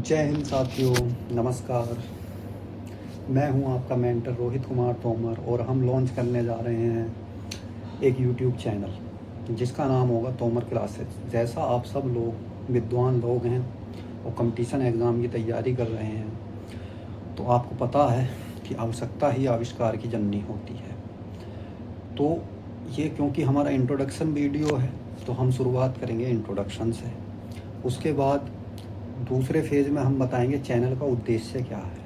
जय हिंद साथियों, नमस्कार। मैं हूं आपका मेंटर रोहित कुमार तोमर और हम लॉन्च करने जा रहे हैं एक यूट्यूब चैनल जिसका नाम होगा तोमर क्लासेस। जैसा आप सब लोग विद्वान लोग हैं और कंपटीशन एग्ज़ाम की तैयारी कर रहे हैं, तो आपको पता है कि आवश्यकता ही आविष्कार की जननी होती है। तो ये क्योंकि हमारा इंट्रोडक्शन वीडियो है, तो हम शुरुआत करेंगे इंट्रोडक्शन से। उसके बाद दूसरे फेज़ में हम बताएंगे चैनल का उद्देश्य क्या है।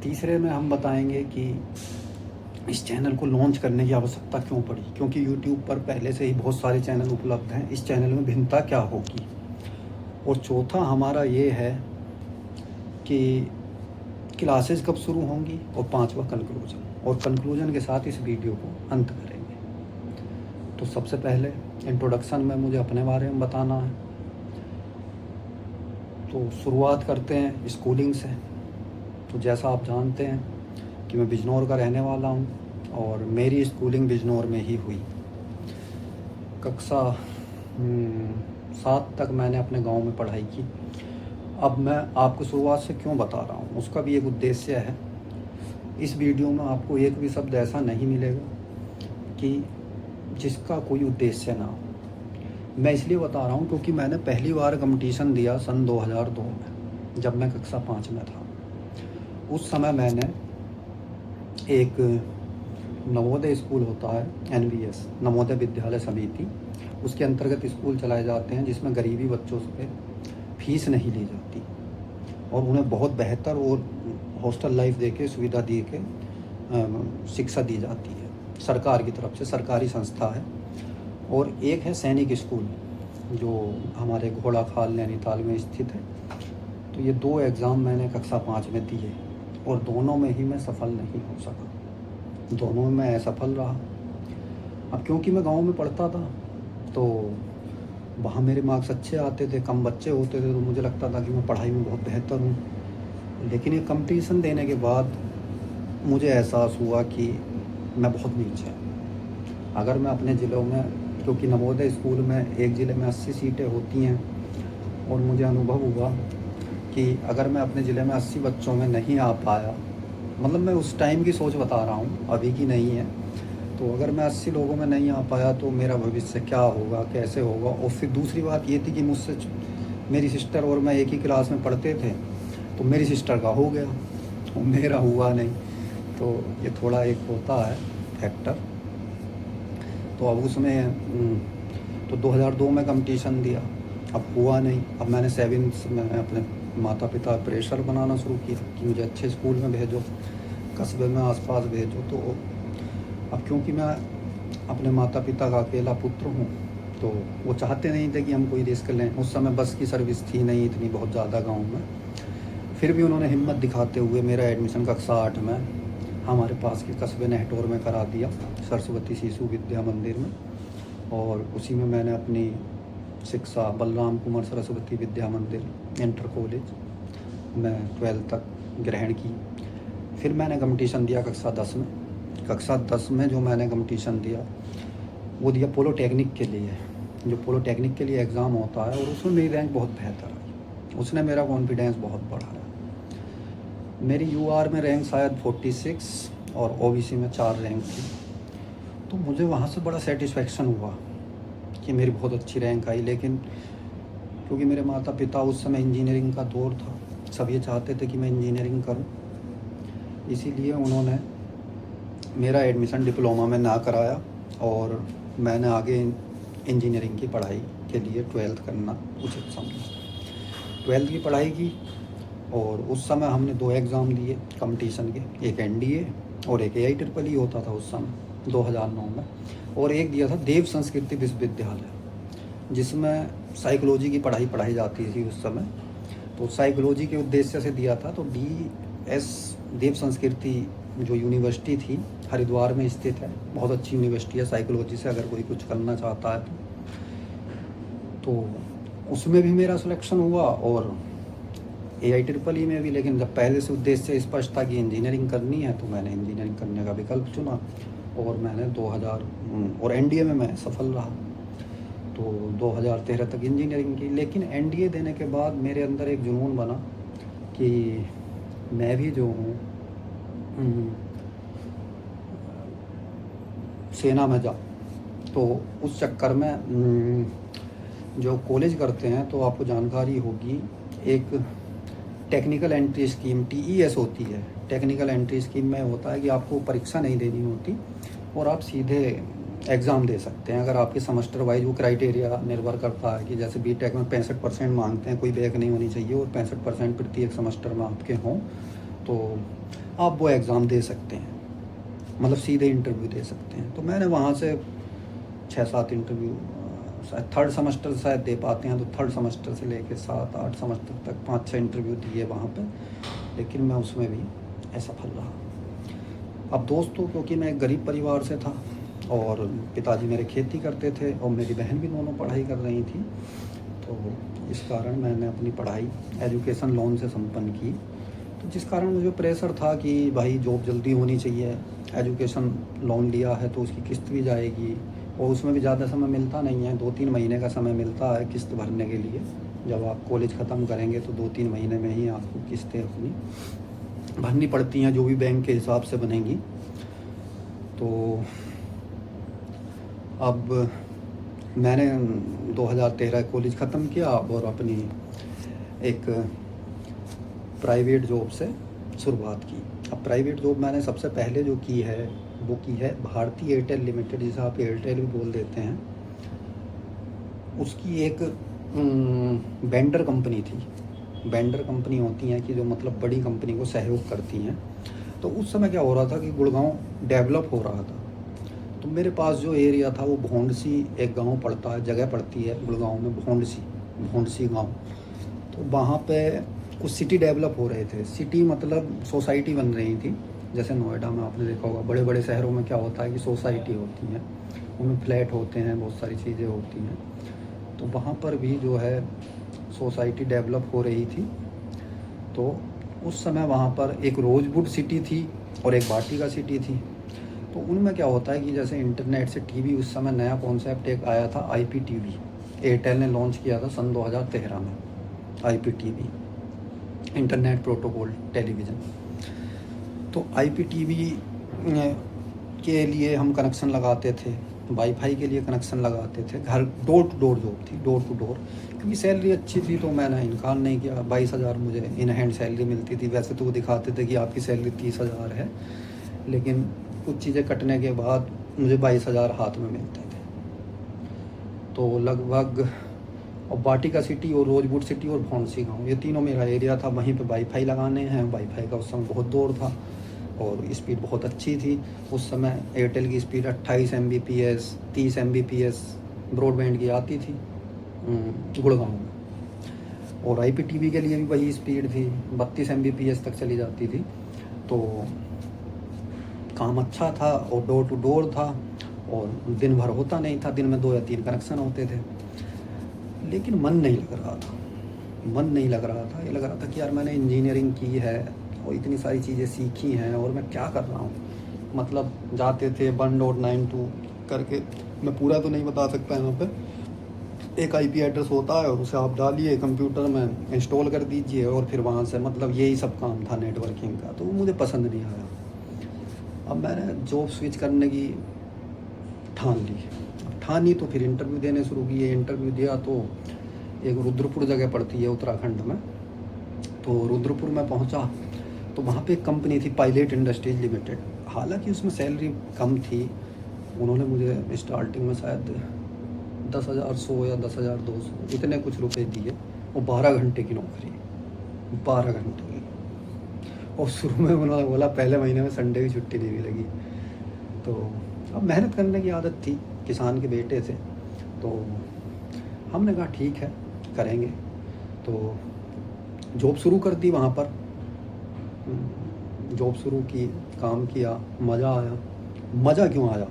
तीसरे में हम बताएंगे कि इस चैनल को लॉन्च करने की आवश्यकता क्यों पड़ी, क्योंकि यूट्यूब पर पहले से ही बहुत सारे चैनल उपलब्ध हैं। इस चैनल में भिन्नता क्या होगी। और चौथा हमारा ये है कि क्लासेस कब शुरू होंगी, और पांचवा कंक्लूजन। और कंक्लूजन के साथ इस वीडियो को अंत करेंगे। तो सबसे पहले इंट्रोडक्शन में मुझे अपने बारे में बताना है, तो शुरुआत करते हैं स्कूलिंग से। तो जैसा आप जानते हैं कि मैं बिजनौर का रहने वाला हूं और मेरी स्कूलिंग बिजनौर में ही हुई। कक्षा 7 तक मैंने अपने गांव में पढ़ाई की। अब मैं आपको शुरुआत से क्यों बता रहा हूं, उसका भी एक उद्देश्य है। इस वीडियो में आपको एक भी शब्द ऐसा नहीं मिलेगा कि जिसका कोई उद्देश्य ना हो। मैं इसलिए बता रहा हूँ क्योंकि मैंने पहली बार कंपटीशन दिया सन 2002 में, जब मैं कक्षा 5 में था। उस समय मैंने एक नवोदय स्कूल होता है, NVS नवोदय विद्यालय समिति, उसके अंतर्गत स्कूल चलाए जाते हैं जिसमें गरीबी बच्चों से फीस नहीं ली जाती और उन्हें बहुत बेहतर और हॉस्टल लाइफ दे के सुविधा दे के शिक्षा दी जाती है सरकार की तरफ से। सरकारी संस्था है। और एक है सैनिक स्कूल जो हमारे घोड़ा खाल नैनीताल में स्थित है। तो ये 2 एग्ज़ाम मैंने कक्षा 5 में दिए और दोनों में ही मैं सफल नहीं हो सका, दोनों में मैं असफल रहा। अब क्योंकि मैं गांव में पढ़ता था तो वहाँ मेरे मार्क्स अच्छे आते थे, कम बच्चे होते थे, तो मुझे लगता था कि मैं पढ़ाई में बहुत बेहतर हूँ। लेकिन ये कंपटीशन देने के बाद मुझे एहसास हुआ कि मैं बहुत नीचे हूँ। अगर मैं अपने ज़िलों में, क्योंकि नवोदय स्कूल में एक ज़िले में 80 सीटें होती हैं, और मुझे अनुभव हुआ कि अगर मैं अपने ज़िले में 80 बच्चों में नहीं आ पाया, मतलब मैं उस टाइम की सोच बता रहा हूँ, अभी की नहीं है, तो अगर मैं 80 लोगों में नहीं आ पाया तो मेरा भविष्य क्या होगा, कैसे होगा। और फिर दूसरी बात ये थी कि मुझसे मेरी सिस्टर और मैं एक ही क्लास में पढ़ते थे, तो मेरी सिस्टर का हो गया और मेरा हुआ नहीं। तो ये थोड़ा एक होता है फैक्टर। तो अब उसमें तो 2002 में कंपटीशन दिया, अब हुआ नहीं। अब मैंने 7th में अपने माता पिता प्रेशर बनाना शुरू किया कि मुझे अच्छे स्कूल में भेजो, कस्बे में आसपास भेजो। तो अब क्योंकि मैं अपने माता पिता का अकेला पुत्र हूँ, तो वो चाहते नहीं थे कि हम कोई रिस्क लें। उस समय बस की सर्विस थी नहीं इतनी बहुत ज़्यादा गाँव में। फिर भी उन्होंने हिम्मत दिखाते हुए मेरा एडमिशन कक्षा 8 में हमारे पास के कस्बे नेहटोर में करा दिया, सरस्वती शिशु विद्या मंदिर में। और उसी में मैंने अपनी शिक्षा बलराम कुमार सरस्वती विद्या मंदिर इंटर कॉलेज में 12th तक ग्रहण की। फिर मैंने कंपटीशन दिया कक्षा 10 में। कक्षा 10 में जो मैंने कंपटीशन दिया वो दिया पॉलिटेक्निक के लिए, जो पॉलिटेक्निक के लिए एग्ज़ाम होता है, और उसमें मेरी रैंक बहुत बेहतर आई। उसने मेरा कॉन्फिडेंस बहुत बढ़ाया। मेरी UR में रैंक शायद 46 और OBC में 4 रैंक थी। तो मुझे वहाँ से बड़ा सेटिस्फेक्शन हुआ कि मेरी बहुत अच्छी रैंक आई। लेकिन क्योंकि मेरे माता पिता, उस समय इंजीनियरिंग का दौर था, सब ये चाहते थे कि मैं इंजीनियरिंग करूं, इसीलिए उन्होंने मेरा एडमिशन डिप्लोमा में ना कराया और मैंने आगे इंजीनियरिंग की पढ़ाई के लिए 12th करना उचित समझा। 12th की पढ़ाई की और उस समय हमने 2 एग्ज़ाम दिए कंपटीशन के, एक NDA और एक AIEEE होता था उस समय 2009 में, और एक दिया था देव संस्कृति विश्वविद्यालय जिसमें साइकोलॉजी की पढ़ाई जाती थी उस समय। तो साइकोलॉजी के उद्देश्य से दिया था। तो DS देव संस्कृति जो यूनिवर्सिटी थी हरिद्वार में स्थित है, बहुत अच्छी यूनिवर्सिटी है साइकोलॉजी से, अगर कोई कुछ करना चाहता है तो उसमें भी मेरा सिलेक्शन हुआ और AIEEE में भी। लेकिन जब पहले से उद्देश्य स्पष्ट था कि इंजीनियरिंग करनी है, तो मैंने इंजीनियरिंग करने का विकल्प चुना और मैंने 2000 और NDA में मैं सफल रहा। तो 2013 तक इंजीनियरिंग की। लेकिन एनडीए देने के बाद मेरे अंदर एक जुनून बना कि मैं भी जो हूँ सेना में जाऊँ। तो उस चक्कर में जो कॉलेज करते हैं तो आपको जानकारी होगी, एक टेक्निकल एंट्री स्कीम TES होती है। टेक्निकल एंट्री स्कीम में होता है कि आपको परीक्षा नहीं देनी होती और आप सीधे एग्ज़ाम दे सकते हैं। अगर आपके सेमेस्टर वाइज वो क्राइटेरिया निर्भर करता है कि जैसे बीटेक में 65% मांगते हैं, कोई बैक नहीं होनी चाहिए और 65% प्रत्येक सेमेस्टर में आपके हों, तो आप वो एग्ज़ाम दे सकते हैं, मतलब सीधे इंटरव्यू दे सकते हैं। तो मैंने वहाँ से 6-7 इंटरव्यू, शायद थर्ड सेमेस्टर शायद दे पाते हैं, तो थर्ड सेमेस्टर से लेके 7-8 सेमेस्टर तक 5-6 इंटरव्यू दिए वहाँ पे, लेकिन मैं उसमें भी असफल रहा। अब दोस्तों, क्योंकि मैं एक गरीब परिवार से था और पिताजी मेरे खेती करते थे और मेरी बहन भी दोनों पढ़ाई कर रही थी, तो इस कारण मैंने अपनी पढ़ाई एजुकेशन लोन से संपन्न की। तो जिस कारण मुझे प्रेशर था कि भाई जॉब जल्दी होनी चाहिए, एजुकेशन लोन लिया है तो उसकी किस्त भी जाएगी और उसमें भी ज़्यादा समय मिलता नहीं है, 2-3 महीने का समय मिलता है किस्त भरने के लिए। जब आप कॉलेज ख़त्म करेंगे तो 2-3 महीने में ही आपको किस्तें अपनी भरनी पड़ती हैं, जो भी बैंक के हिसाब से बनेंगी। तो अब मैंने 2013 कॉलेज ख़त्म किया और अपनी एक प्राइवेट जॉब से शुरुआत की। अब प्राइवेट जॉब मैंने सबसे पहले जो की है वो की है भारती एयरटेल लिमिटेड, जिसे आप एयरटेल भी बोल देते हैं। उसकी एक वेंडर कंपनी थी। वेंडर कंपनी होती हैं कि जो मतलब बड़ी कंपनी को सहयोग करती हैं। तो उस समय क्या हो रहा था कि गुड़गांव डेवलप हो रहा था। तो मेरे पास जो एरिया था वो भोंडसी एक गांव पड़ता है, जगह पड़ती है गुड़गांव में, भोंडसी गांव। तो वहाँ पे कुछ सिटी डेवलप हो रहे थे। सिटी मतलब सोसाइटी बन रही थी। जैसे नोएडा में आपने देखा होगा, बड़े बड़े शहरों में क्या होता है कि सोसाइटी होती हैं, उनमें फ्लैट होते हैं, बहुत सारी चीज़ें होती हैं। तो वहाँ पर भी जो है सोसाइटी डेवलप हो रही थी। तो उस समय वहाँ पर एक रोजवुड सिटी थी और एक वाटिका सिटी थी। तो उनमें क्या होता है कि जैसे इंटरनेट से टीवी, उस समय नया कॉन्सेप्ट एक आया था IPTV, एयरटेल ने लॉन्च किया था सन 2013 में IPTV, इंटरनेट प्रोटोकॉल टेलीविज़न। तो IPTV के लिए हम कनेक्शन लगाते थे, वाईफाई के लिए कनेक्शन लगाते थे, घर डोर टू डोर जॉब थी, डोर टू डोर। क्योंकि सैलरी अच्छी थी तो मैंने इनकार नहीं किया। 22,000 मुझे इन हैंड सैलरी मिलती थी। वैसे तो वो दिखाते थे कि आपकी सैलरी 30,000 है, लेकिन कुछ चीज़ें कटने के बाद मुझे 22,000 हाथ में मिलते थे। तो लगभग, और वाटिका सिटी और रोजवुड सिटी और भौंडसी गाँव, ये तीनों मेरा एरिया था। वहीं पे वाईफाई लगाने हैं। वाईफाई का उस समय बहुत दौर था और स्पीड बहुत अच्छी थी। उस समय एयरटेल की स्पीड 28 Mbps 30 Mbps ब्रॉडबैंड की आती थी गुड़गांव में। और IPTV के लिए भी वही स्पीड थी, 32 Mbps तक चली जाती थी। तो काम अच्छा था और डोर टू डोर था और दिन भर होता नहीं था, दिन में 2 या 3 कनेक्शन होते थे। लेकिन मन नहीं लग रहा था, ये लग रहा था कि यार मैंने इंजीनियरिंग की है और इतनी सारी चीज़ें सीखी हैं और मैं क्या कर रहा हूँ। मतलब जाते थे 1.92 करके, मैं पूरा तो नहीं बता सकता यहाँ पे, एक IP एड्रेस होता है और उसे आप डालिए कंप्यूटर में, इंस्टॉल कर दीजिए और फिर वहाँ से, मतलब यही सब काम था नेटवर्किंग का। तो वो मुझे पसंद नहीं आया। अब मैंने जॉब स्विच करने की ठानी तो फिर इंटरव्यू देने शुरू किए। इंटरव्यू दिया तो एक रुद्रपुर जगह पड़ती है उत्तराखंड में। तो रुद्रपुर में पहुंचा तो वहाँ पे एक कंपनी थी पायलट इंडस्ट्रीज लिमिटेड। हालांकि उसमें सैलरी कम थी। उन्होंने मुझे स्टार्टिंग में शायद 10,100 या 10,200 इतने कुछ रुपए दिए और 12 घंटे की नौकरी, 12 घंटे की। और शुरू में उन्होंने बोला पहले महीने में संडे की छुट्टी नहीं मिलेगी। तो अब मेहनत करने की आदत थी, किसान के बेटे थे, तो हमने कहा ठीक है करेंगे। तो जॉब शुरू कर दी वहाँ पर, जॉब शुरू की, काम किया, मज़ा आया। मज़ा क्यों आया?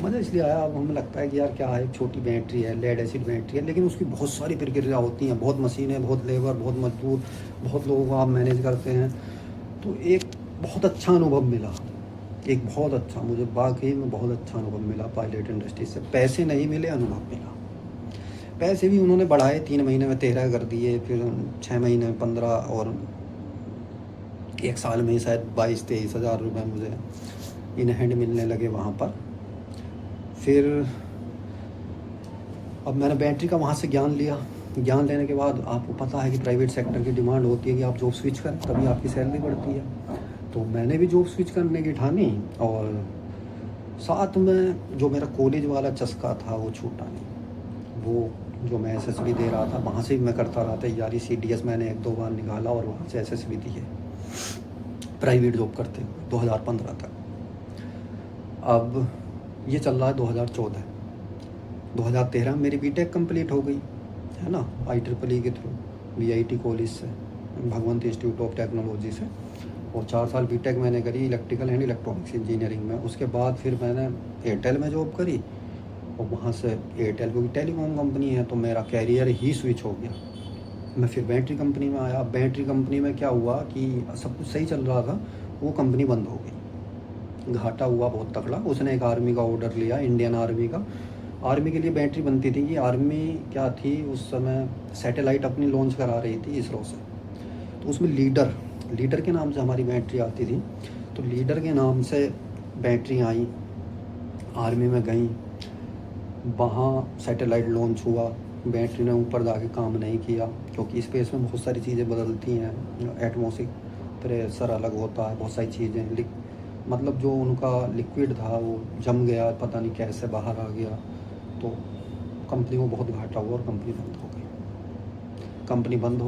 मज़ा इसलिए आया, अब हमें लगता है कि यार क्या है, एक छोटी बैटरी है, लेड एसिड बैटरी है, लेकिन उसकी बहुत सारी प्रक्रिया होती हैं, बहुत मशीनें, बहुत लेबर, बहुत मजदूर, बहुत लोगों को आप मैनेज करते हैं। तो एक बहुत अच्छा अनुभव मिला, मुझे वाकई में बहुत अच्छा अनुभव मिला पायलट इंडस्ट्री से। पैसे नहीं मिले, अनुभव मिला। पैसे भी उन्होंने बढ़ाए, 3 महीने में 13 कर दिए, फिर 6 महीने में 15, और 1 साल में शायद 22-23 हज़ार रुपये मुझे इन हैंड मिलने लगे वहाँ पर। फिर अब मैंने बैटरी का वहाँ से ज्ञान लिया। ज्ञान लेने के बाद आपको पता है कि प्राइवेट सेक्टर की डिमांड होती है कि आप जॉब स्विच करें, तभी आपकी सैलरी बढ़ती है। तो मैंने भी जॉब स्विच करने की ठानी, और साथ में जो मेरा कॉलेज वाला चस्का था वो छूटा नहीं। वो जो मैं एसएसबी दे रहा था वहाँ से भी मैं करता रहा तैयारी। सीडीएस मैंने 1-2 बार निकाला, और वहाँ से एसएसबी दी है प्राइवेट जॉब करते हुए 2015 तक। अब ये चल रहा है 2014। 2013 में मेरी बीटेक कंप्लीट हो गई है ना, IEEE के थ्रू, VIT कॉलेज से, भगवंत इंस्टीट्यूट ऑफ टेक्नोलॉजी से। और 4 साल बीटेक मैंने करी इलेक्ट्रिकल एंड इलेक्ट्रॉनिक्स इंजीनियरिंग में। उसके बाद फिर मैंने एयरटेल में जॉब करी, और वहाँ से एयरटेल क्योंकि टेलीकॉम कंपनी है तो मेरा कैरियर ही स्विच हो गया। मैं फिर बैटरी कंपनी में आया। बैटरी कंपनी में क्या हुआ कि सब कुछ सही चल रहा था, वो कंपनी बंद हो गई, घाटा हुआ बहुत तगड़ा। उसने एक आर्मी का ऑर्डर लिया, इंडियन आर्मी का। आर्मी के लिए बैटरी बनती थी कि आर्मी क्या थी उस समय, सैटेलाइट अपनी लॉन्च करा रही थी इसरो से, तो उसमें लीडर के नाम से हमारी बैटरी आती थी। तो लीडर के नाम से बैटरी आई, आर्मी में गई, वहाँ सैटेलाइट लॉन्च हुआ। बैटरी ने ऊपर जाके काम नहीं किया, क्योंकि स्पेस में बहुत सारी चीज़ें बदलती हैं, एटमॉस्फेरिक प्रेशर अलग होता है, बहुत सारी चीज़ें। मतलब जो उनका लिक्विड था वो जम गया, पता नहीं कैसे बाहर आ गया, तो कंपनी को बहुत घाटा हुआ और कंपनी बंद हो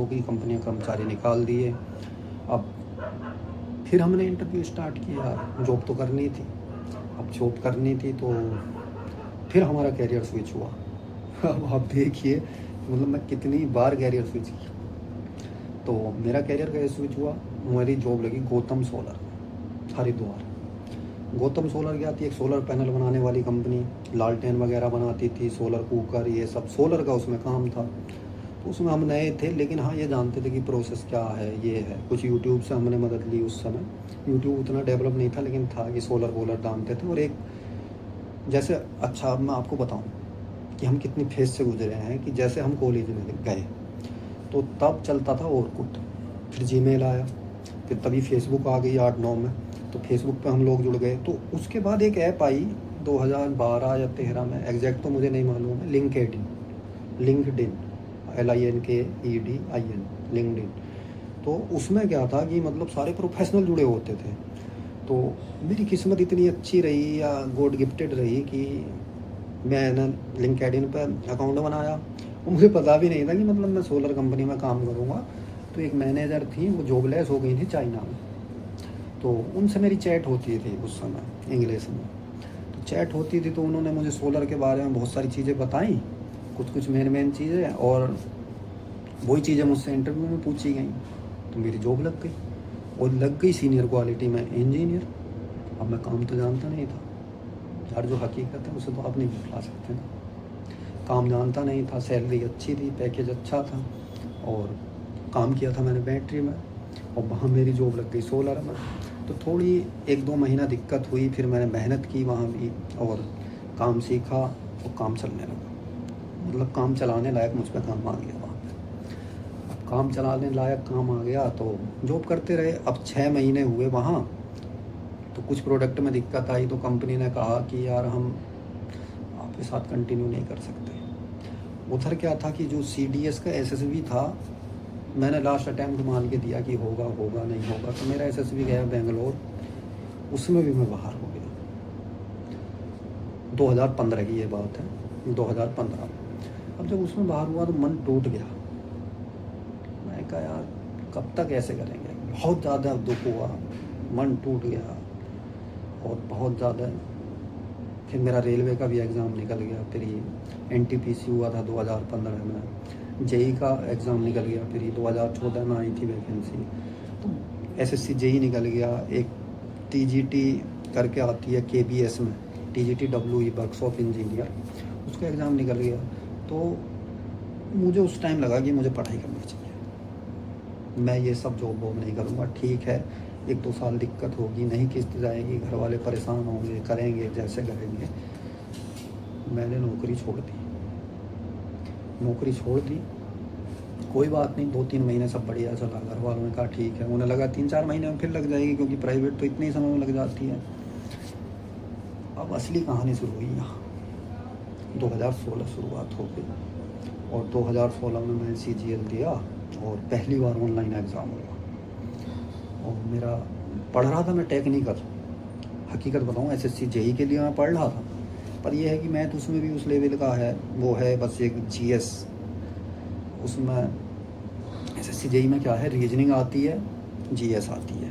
गई। कंपनी के कर्मचारी निकाल दिए। अब फिर हमने इंटरव्यू स्टार्ट किया, जॉब तो करनी थी। अब जॉब करनी थी तो फिर हमारा कैरियर स्विच हुआ। अब आप देखिए, मतलब मैं कितनी बार कैरियर स्विच किया। तो मेरा कैरियर कैसे स्विच हुआ, मेरी जॉब लगी गौतम सोलर, हरिद्वार। गौतम सोलर क्या थी, एक सोलर पैनल बनाने वाली कंपनी, लालटेन वगैरह बनाती थी, सोलर कुकर, ये सब सोलर का उसमें काम था। तो उसमें हम नए थे, लेकिन हाँ ये जानते थे कि प्रोसेस क्या है, ये है। कुछ यूट्यूब से हमने मदद ली उस समय। यूट्यूब उतना डेवलप नहीं था, लेकिन था कि सोलर वोलर जानते थे। और एक जैसे, अच्छा अब मैं आपको बताऊँ कि हम कितनी फेज से गुजरे हैं, कि जैसे हम कॉलेज में गए तो तब चलता था ऑरकुट, फिर जीमेल आया, फिर तभी फेसबुक आ गई 8-9 में, तो फेसबुक पे हम लोग जुड़ गए। तो उसके बाद एक ऐप आई 2012 या 13 में, एग्जैक्ट तो मुझे नहीं मालूम है, लिंक्डइन, LINKEDIN, लिंक्डइन। तो उसमें क्या था कि मतलब सारे प्रोफेशनल जुड़े होते थे। तो मेरी किस्मत इतनी अच्छी रही या गॉड गिफ्टेड रही कि मैंने लिंक्डइन पर अकाउंट बनाया, और मुझे पता भी नहीं था कि मतलब मैं सोलर कंपनी में काम करूँगा। तो एक मैनेजर थी, वो जॉबलेस हो गई थी चाइना में, तो उनसे मेरी चैट होती थी उस समय इंग्लिश में। तो चैट होती थी तो उन्होंने मुझे सोलर के बारे में बहुत सारी चीज़ें बताई, कुछ मेन चीज़ें, और वही चीज़ें मुझसे इंटरव्यू में पूछी गई। तो मेरी जॉब लग गई, और लग गई सीनियर क्वालिटी में इंजीनियर। अब मैं काम तो जानता नहीं था यार, जो हकीकत है उसे तो आप नहीं बता सकते ना। काम जानता नहीं था, सैलरी अच्छी थी, पैकेज अच्छा था, और काम किया था मैंने बैटरी में, और वहाँ मेरी जॉब लग गई सोलर में। तो थोड़ी 1-2 महीना दिक्कत हुई, फिर मैंने मेहनत की वहाँ भी, और काम सीखा, और काम चलने लगा। मतलब काम चलाने लायक मुझ पर काम आ गया वहाँ पे। अब काम चलाने लायक काम आ गया तो जॉब करते रहे। अब 6 महीने हुए वहाँ, तो कुछ प्रोडक्ट में दिक्कत आई, तो कंपनी ने कहा कि यार हम आपके साथ कंटिन्यू नहीं कर सकते। उधर क्या था कि जो CDS का SSB था, मैंने लास्ट अटैम्प्ट मान के दिया कि होगा नहीं होगा, तो मेरा SSB गया बेंगलोर, उसमें भी मैं बाहर हो गया। 2015 की ये बात है, 2015 में। अब जब उसमें बाहर हुआ तो मन टूट गया। मैं कहा यार कब तक ऐसे करेंगे, बहुत ज़्यादा दुख हुआ, मन टूट गया, और बहुत ज़्यादा। फिर मेरा रेलवे का भी एग्ज़ाम निकल गया, फिर ये NTPC हुआ था 2015 में, JEE का एग्ज़ाम निकल गया, फिर ये 2014 में आई थी वैकेंसी, तो SSC JEE निकल गया। एक TGT करके आती है KBS में, TGT-WE वर्कशॉप इंजीनियर, उसका एग्ज़ाम निकल गया। तो मुझे उस टाइम लगा कि मुझे पढ़ाई करनी चाहिए, मैं ये सब जॉब वॉब नहीं करूँगा। ठीक है 1-2 साल दिक्कत होगी, नहीं किस्त जाएगी, घर वाले परेशान होंगे, करेंगे जैसे करेंगे। मैंने नौकरी छोड़ दी। नौकरी छोड़ दी। कोई बात नहीं, 2-3 महीने सब बढ़िया चला। घर वालों ने कहा ठीक है, उन्हें लगा 3-4 महीने में फिर लग जाएगी, क्योंकि प्राइवेट तो इतने ही समय में लग जाती है। अब असली कहानी शुरू हुई यहाँ। 2016 शुरुआत हो गई और 2016 में मैंने CGL दिया और पहली बार ऑनलाइन एग्ज़ाम हुआ। और मेरा पढ़ रहा था मैं टेक्निकल, हकीकत बताऊँ SSC JEE के लिए मैं पढ़ रहा था, पर यह है कि मैथ उसमें भी उस लेवल का है, वो है बस एक GS। उसमें SSC JEE में क्या है, रीजनिंग आती है, GS आती है,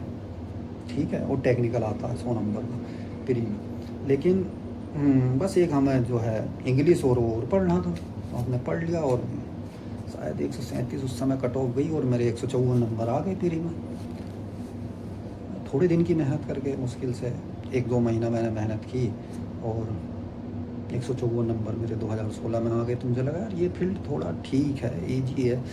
ठीक है, और टेक्निकल आता है 100 नंबर का प्री में। लेकिन बस एक हमें जो है इंग्लिश और पढ़ना था, तो हमने पढ़ लिया और शायद 137 उस समय कट ऑफ गई और मेरे 154 नंबर आ गए प्री में। थोड़े दिन की मेहनत करके, मुश्किल से 1-2 महीना मैंने मेहनत की और 154 नंबर मेरे 2016 में आ गए। तो मुझे लगा यार ये फील्ड थोड़ा ठीक है, ईजी है,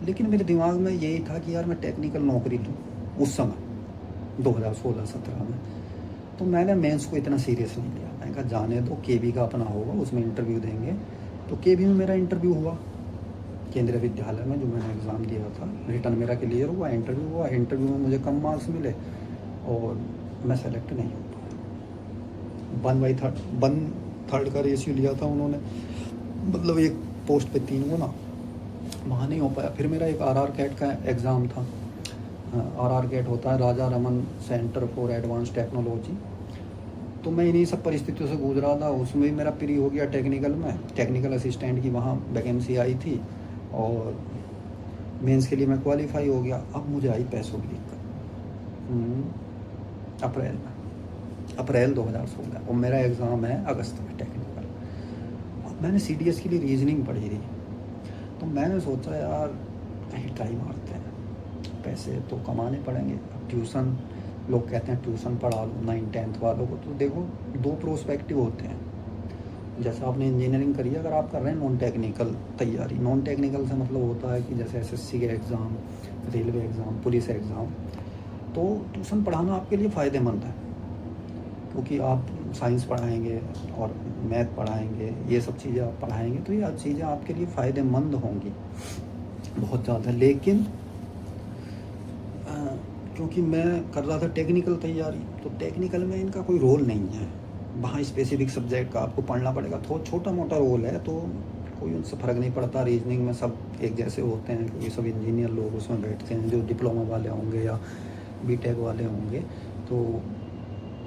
लेकिन मेरे दिमाग में यही था कि यार मैं टेक्निकल नौकरी लूँ उस समय 2016-17 में। तो मैंने मेंस को इतना सीरियस नहीं लिया, मैंने कहा जाने दो, KB का अपना होगा, उसमें इंटरव्यू देंगे। तो KB में मेरा इंटरव्यू हुआ केंद्रीय विद्यालय में, जो मैंने एग्ज़ाम दिया था, रिटर्न मेरा क्लियर हुआ, इंटरव्यू हुआ। इंटरव्यू में मुझे कम मार्क्स मिले और मैं सेलेक्ट नहीं हो पाया। 1/3 का रेशियो लिया था उन्होंने, मतलब एक पोस्ट पे 3 गुना, वहाँ नहीं हो पाया। फिर मेरा एक RR कैट का एग्ज़ाम था। RR कैट होता है Raja Raman centre for advance technology. तो मैं इन्हीं सब परिस्थितियों से गुजरा था। उसमें भी मेरा प्री हो गया टेक्निकल में, टेक्निकल असिस्टेंट की वहाँ वैकेंसी आई थी और मेंस के लिए मैं क्वालिफाई हो गया। अब मुझे आई पैसों की दिक्कत अप्रैल 2016 और मेरा एग्ज़ाम है अगस्त में टेक्निकल। अब मैंने CDS के लिए रीजनिंग पढ़ी थी, तो मैंने सोचा यार कहीं ट्राई मारते हैं, पैसे तो कमाने पड़ेंगे। अब ट्यूशन, लोग कहते हैं ट्यूशन पढ़ा लो 9-10th वालों को, तो देखो 2 प्रोस्पेक्टिव होते हैं। जैसे आपने इंजीनियरिंग करी है, अगर आप कर रहे हैं नॉन टेक्निकल तैयारी, नॉन टेक्निकल से मतलब होता है कि जैसे SSC के exam, railway exam, police exam, तो ट्यूशन पढ़ाना आपके लिए फ़ायदेमंद है, क्योंकि आप साइंस पढ़ाएंगे और मैथ पढ़ाएंगे, ये सब चीज़ें आप पढ़ाएंगे, तो ये चीज़ें आपके लिए फ़ायदेमंद होंगी बहुत ज़्यादा। लेकिन क्योंकि मैं कर रहा था टेक्निकल तैयारी, तो टेक्निकल में इनका कोई रोल नहीं है, वहाँ स्पेसिफिक सब्जेक्ट का आपको पढ़ना पड़ेगा, थोड़ा छोटा मोटा रोल है, तो कोई उनसे फ़र्क नहीं पड़ता। रीजनिंग में सब एक जैसे होते हैं, क्योंकि सब इंजीनियर लोग उसमें बैठते हैं, जो डिप्लोमा वाले होंगे या BTech वाले होंगे, तो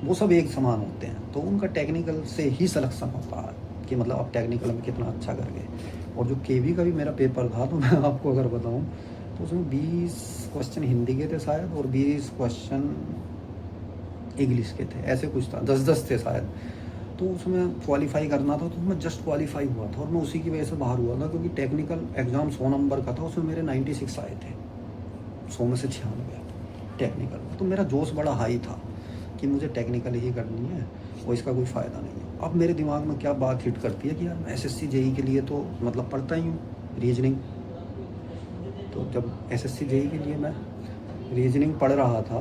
वो सब एक समान होते हैं। तो उनका टेक्निकल से ही सिलेक्शन होता है कि मतलब आप टेक्निकल में कितना अच्छा कर गए। और जो KB का भी मेरा पेपर था, तो मैं आपको अगर बताऊँ तो उसमें 20 क्वेश्चन हिंदी के थे शायद और 20 क्वेश्चन इंग्लिश के थे, ऐसे कुछ था, 10-10 थे शायद। तो उसमें क्वालिफाई करना था, तो मैं जस्ट क्वालिफाई हुआ था और मैं उसी की वजह से बाहर हुआ था, क्योंकि टेक्निकल एग्ज़ाम 100 नंबर का था, उसमें मेरे 96 आए थे, 100 में से 96 टेक्निकल में। तो मेरा जोश बड़ा हाई था कि मुझे टेक्निकल ही करनी है और इसका कोई फ़ायदा नहीं है। अब मेरे दिमाग में क्या बात हिट करती है कि यार मैं SSC JEE के लिए तो मतलब पढ़ता ही हूँ रीजनिंग। तो जब SSC JEE के लिए मैं रीजनिंग पढ़ रहा था,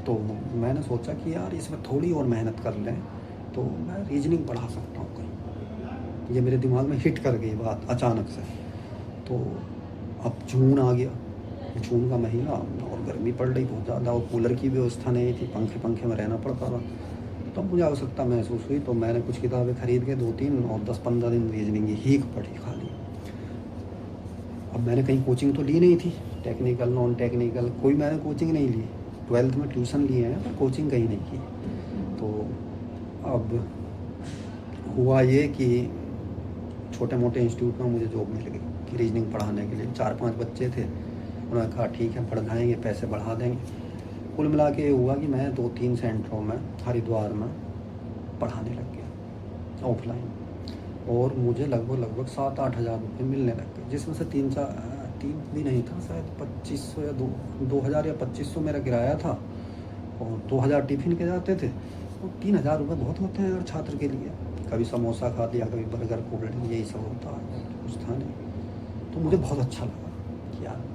तो मैंने सोचा कि यार इसमें थोड़ी और मेहनत कर लें तो मैं रीजनिंग पढ़ा सकता हूँ कहीं। ये मेरे दिमाग में हिट कर गई बात अचानक से। तो अब जून आ गया, जून का महीना, और गर्मी पड़ रही बहुत ज़्यादा और कूलर की व्यवस्था नहीं थी, पंखे में रहना पड़ता था। तब मुझे आवश्यकता महसूस हुई, तो मैंने कुछ किताबें खरीद के 2-3 और 10-15 दिन रीजनिंग ही पढ़ी खाली। अब मैंने कहीं कोचिंग तो ली नहीं थी, टेक्निकल नॉन टेक्निकल कोई मैंने कोचिंग नहीं ली। 12th में ट्यूशन लिए हैं पर कोचिंग कहीं नहीं की। तो अब हुआ ये कि छोटे मोटे इंस्टीट्यूट में मुझे जॉब मिल गई कि रीजनिंग पढ़ाने के लिए 4-5 बच्चे थे। उन्होंने कहा ठीक है पढ़ाएंगे, पैसे बढ़ा देंगे। कुल मिला के हुआ कि मैं 2-3 सेंटरों में हरिद्वार में पढ़ाने लग गया ऑफलाइन, और मुझे लगभग 7-8 हज़ार रुपये मिलने लग गए, जिसमें से 3 भी नहीं था, शायद 2500 या 2,000 या 2500 मेरा किराया था और 2,000 टिफ़िन के जाते थे। तो 3,000 रुपये बहुत होते हैं अगर छात्र के लिए। कभी समोसा खा लिया, कभी बर्गर, कोल्ड ड्रिंक, यही सब होता है, कुछ था नहीं। तो मुझे बहुत अच्छा लगा कि यार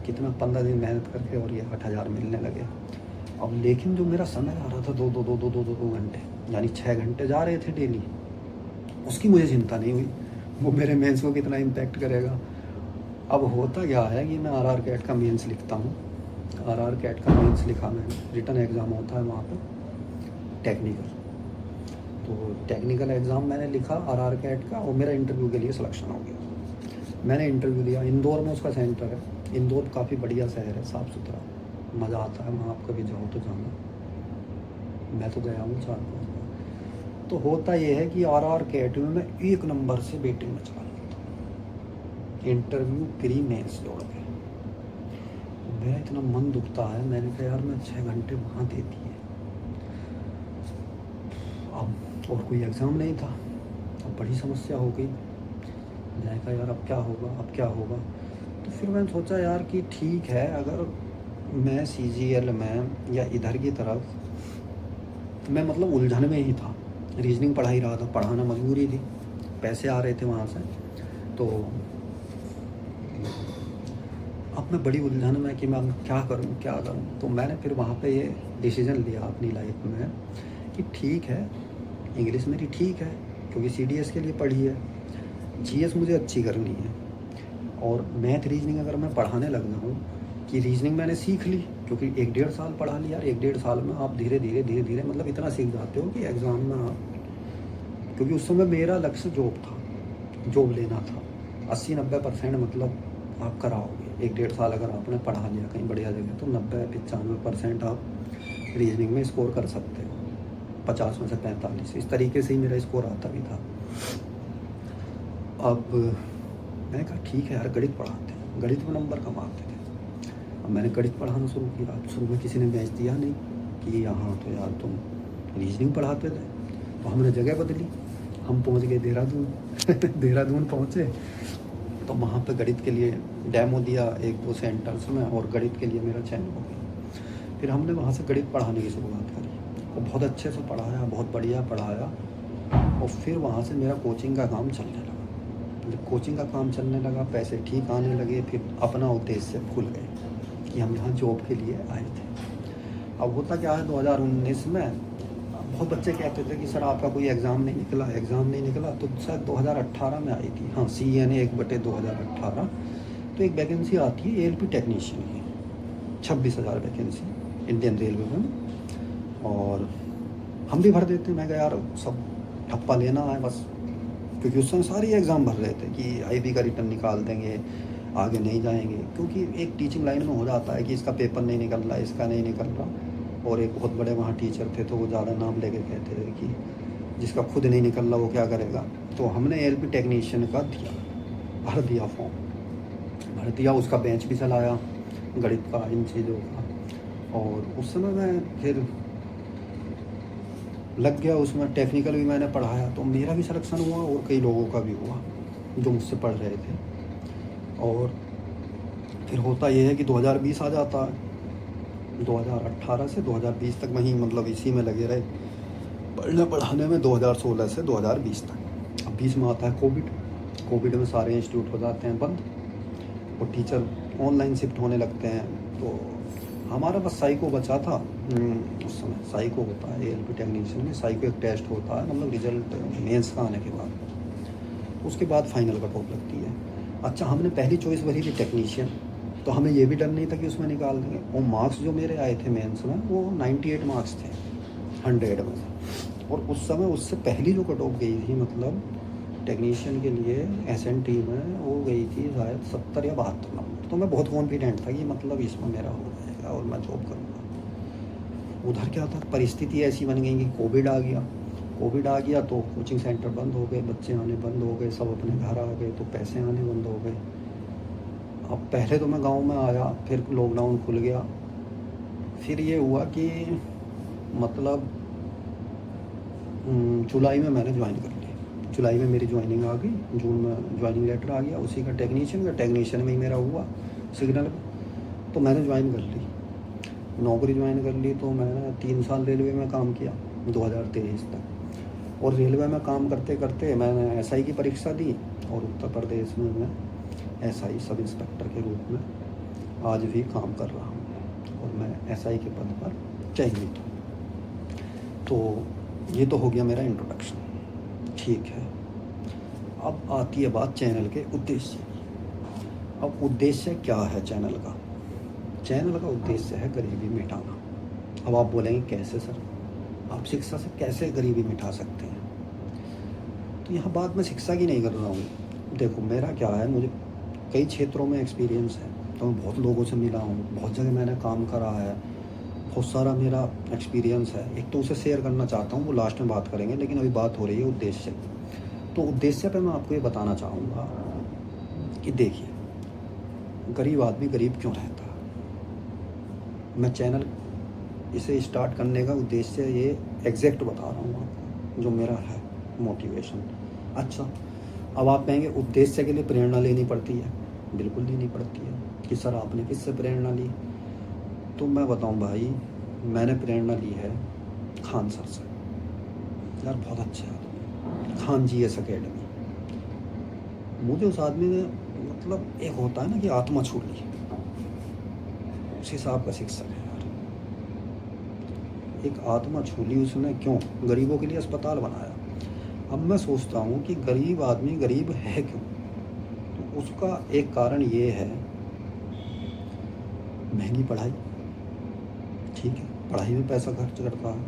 कितना 15 दिन मेहनत करके और ये 8,000 मिलने लगे। अब लेकिन जो मेरा समय आ रहा था 2 घंटे, यानी 6 घंटे जा रहे थे डेली, उसकी मुझे चिंता नहीं हुई। वो मेरे मेंस को कितना इम्पैक्ट करेगा। अब होता क्या है कि मैं आरआर कैट का मेंस लिखता हूँ। आरआर कैट का मेंस लिखा मैंने, रिटन एग्ज़ाम होता है वहाँ पे टेक्निकल। तो टेक्निकल एग्ज़ाम मैंने लिखा आरआर कैट का, और मेरा इंटरव्यू के लिए सिलेक्शन हो गया। मैंने इंटरव्यू दिया, इंदौर में उसका सेंटर है। इंदौर काफ़ी बढ़िया शहर है, साफ़ सुथरा, मज़ा आता है वहाँ। आप कभी जाओ तो जाना, मैं तो गया हूँ 4-5 बार। तो होता ये है कि आरआर कैट में मैं 1 नंबर से वेटिंग में चला गया था, इंटरव्यू प्री मेंस जोड़ के। मेरा इतना मन दुखता है, मैंने कहा यार मैं 6 घंटे वहाँ दे दिए, अब और कोई एग्ज़ाम नहीं था। अब बड़ी समस्या हो गई। मैंने कहा यार अब क्या होगा, अब क्या होगा। तो फिर मैंने सोचा यार कि ठीक है, अगर मैं सीजीएल में या इधर की तरफ, मैं मतलब उलझन में ही था, रीजनिंग पढ़ा ही रहा था, पढ़ाना मजबूरी थी, पैसे आ रहे थे वहाँ से। तो अब मैं बड़ी उलझन में कि मैं क्या करूँ क्या करूँ। तो मैंने फिर वहाँ पे ये डिसीज़न लिया अपनी लाइफ में कि ठीक है, इंग्लिश मेरी ठीक है क्योंकि सीडीएस के लिए पढ़ी है, जीएस मुझे अच्छी करनी है, और मैथ रीजनिंग अगर मैं पढ़ाने लग जाऊँ कि रीजनिंग मैंने सीख ली, क्योंकि 1-1.5 साल पढ़ा लिया। 1-1.5 साल में आप धीरे धीरे मतलब इतना सीख जाते हो कि एग्ज़ाम में आप, क्योंकि उस समय मेरा लक्ष्य जॉब था, जॉब लेना था। 80-90% मतलब आप कराओगे। 1-1.5 साल अगर आपने पढ़ा लिया कहीं बढ़िया जगह तो 90-95% आप रीजनिंग में स्कोर कर सकते हो, 50 में से 45। इस तरीके से ही मेरा स्कोर आता भी था। अब मैंने कहा ठीक है यार, गणित पढ़ाते हैं, गणित में नंबर कम आते थे। अब मैंने गणित पढ़ाना शुरू किया। शुरू में किसी ने मैच दिया नहीं कि यहाँ तो यार तुम रीजनिंग पढ़ाते थे। तो हमने जगह बदली, हम पहुँच गए देहरादून। देहरादून पहुँचे तो वहाँ पे गणित के लिए डेमो दिया 1-2 सेंटर्स में, और गणित के लिए मेरा चयन हो गया। फिर हमने वहाँ से गणित पढ़ाने की शुरुआत करी, और बहुत अच्छे से पढ़ाया, बहुत बढ़िया पढ़ाया। और फिर वहाँ से मेरा कोचिंग का काम चलने लगा। जब कोचिंग का काम चलने लगा, पैसे ठीक आने लगे, फिर अपना उद्देश्य भूल गए कि हम यहाँ जॉब के लिए आए थे। अब होता क्या है, 2019 में बहुत बच्चे कहते थे कि सर आपका कोई एग्ज़ाम नहीं निकला। तो शायद 2018 में आई थी, हाँ, CNA 1/2018। तो एक वैकेंसी आती है ALP टेक्नीशियन की, 26,000 वैकेंसी इंडियन रेलवे में, और हम भी भर देते हैं। मैं कहा यार सब ठप्पा लेना है बस, क्योंकि उस समय सारे एग्ज़ाम भर रहे थे कि IB का रिटर्न निकाल देंगे, आगे नहीं जाएंगे। क्योंकि एक टीचिंग लाइन में हो जाता है कि इसका पेपर नहीं निकल रहा, इसका नहीं निकल रहा। और एक बहुत बड़े वहाँ टीचर थे तो वो ज़्यादा नाम लेके कहते थे कि जिसका खुद नहीं निकल रहा वो क्या करेगा। तो हमने ALP टेक्नीशियन का दिया, भर दिया फॉर्म, भर दिया, उसका बेंच भी चलाया गणित का, इन चीज़ों का। और उस समय मैं फिर लग गया उसमें, टेक्निकल भी मैंने पढ़ाया, तो मेरा भी सिलेक्शन हुआ और कई लोगों का भी हुआ जो मुझसे पढ़ रहे थे। और फिर होता ये है कि 2020 आ जाता है। 2018 से 2020 तक वहीं मतलब इसी में लगे रहे पढ़ने पढ़ाने में, 2016 से 2020 तक। अब 20 में आता है कोविड में सारे इंस्टीट्यूट हो जाते हैं बंद, और टीचर ऑनलाइन शिफ्ट होने लगते हैं। तो हमारा बस साइको बचा था। उस समय साइको होता है ALP टेक्नीशियन में, साइको एक टेस्ट होता है, मतलब रिजल्ट मेंस का आने के बाद, उसके बाद फाइनल कट ऑफ लगती है। अच्छा, हमने पहली चॉइस भरी थी टेक्नीशियन, तो हमें ये भी डर नहीं था कि उसमें निकाल देंगे। और मार्क्स जो मेरे आए थे मेंस में वो 98 मार्क्स थे 100 में से। और उस समय उससे पहली जो कट ऑफ गई थी मतलब टेक्नीशियन के लिए SNT में, वो गई थी शायद 70 या 72 नंबर। तो मैं बहुत कॉन्फिडेंट था कि मतलब इसमें मेरा हो जाएगा और मैं जॉब करूँगा। उधर क्या था, परिस्थिति ऐसी बन गई कि कोविड आ गया तो कोचिंग सेंटर बंद हो गए, बच्चे आने बंद हो गए, सब अपने घर आ गए, तो पैसे आने बंद हो गए। अब पहले तो मैं गांव में आया, फिर लॉकडाउन खुल गया। फिर ये हुआ कि मतलब जुलाई में मैंने ज्वाइन कर लिया। जुलाई में मेरी ज्वाइनिंग आ गई, जून में ज्वाइनिंग लेटर आ गया उसी का, टेक्नीशियन में ही मेरा हुआ सिग्नल। तो मैंने ज्वाइन कर ली, नौकरी ज्वाइन कर ली। तो मैंने 3 साल रेलवे में काम किया 2023 तक। और रेलवे में काम करते करते मैंने SI की परीक्षा दी, और उत्तर प्रदेश में मैं SI सब इंस्पेक्टर के रूप में आज भी काम कर रहा हूँ, और मैं SI के पद पर चयनित हूँ। तो ये तो हो गया मेरा इंट्रोडक्शन, ठीक है। अब आती है बात चैनल के उद्देश्य की। अब उद्देश्य क्या है चैनल का? चैनल का उद्देश्य है गरीबी मिटाना। अब आप बोलेंगे कैसे सर, आप शिक्षा से कैसे गरीबी मिटा सकते हैं? तो यहाँ बात मैं शिक्षा की नहीं कर रहा हूँ। देखो मेरा क्या है, मुझे कई क्षेत्रों में एक्सपीरियंस है, तो मैं बहुत लोगों से मिला हूँ, बहुत जगह मैंने काम करा है, बहुत सारा मेरा एक्सपीरियंस है। एक तो उसे शेयर करना चाहता हूँ, वो लास्ट में बात करेंगे, लेकिन अभी बात हो रही है उद्देश्य की। तो उद्देश्य पे मैं आपको ये बताना चाहूँगा कि देखिए, गरीब आदमी गरीब क्यों रहता है। मैं चैनल इसे स्टार्ट करने का उद्देश्य ये एग्जैक्ट बता रहा हूँ आपको, जो मेरा है मोटिवेशन। अच्छा, अब आप कहेंगे उद्देश्य के लिए प्रेरणा लेनी पड़ती है। बिल्कुल लेनी पड़ती है कि सर आपने किससे प्रेरणा ली? तो मैं बताऊं भाई, मैंने प्रेरणा ली है खान सर से। यार बहुत अच्छे आदमी, खान जी एस अकेडमी। मुझे उस आदमी ने, मतलब एक होता है ना कि आत्मा छू ली, उस हिसाब का शिक्षक है यार। एक आत्मा छू ली उसने। क्यों? गरीबों के लिए अस्पताल बनाया। अब मैं सोचता हूँ कि गरीब आदमी गरीब है क्यों? तो उसका एक कारण ये है, महंगी पढ़ाई। ठीक है, पढ़ाई में पैसा खर्च करता है,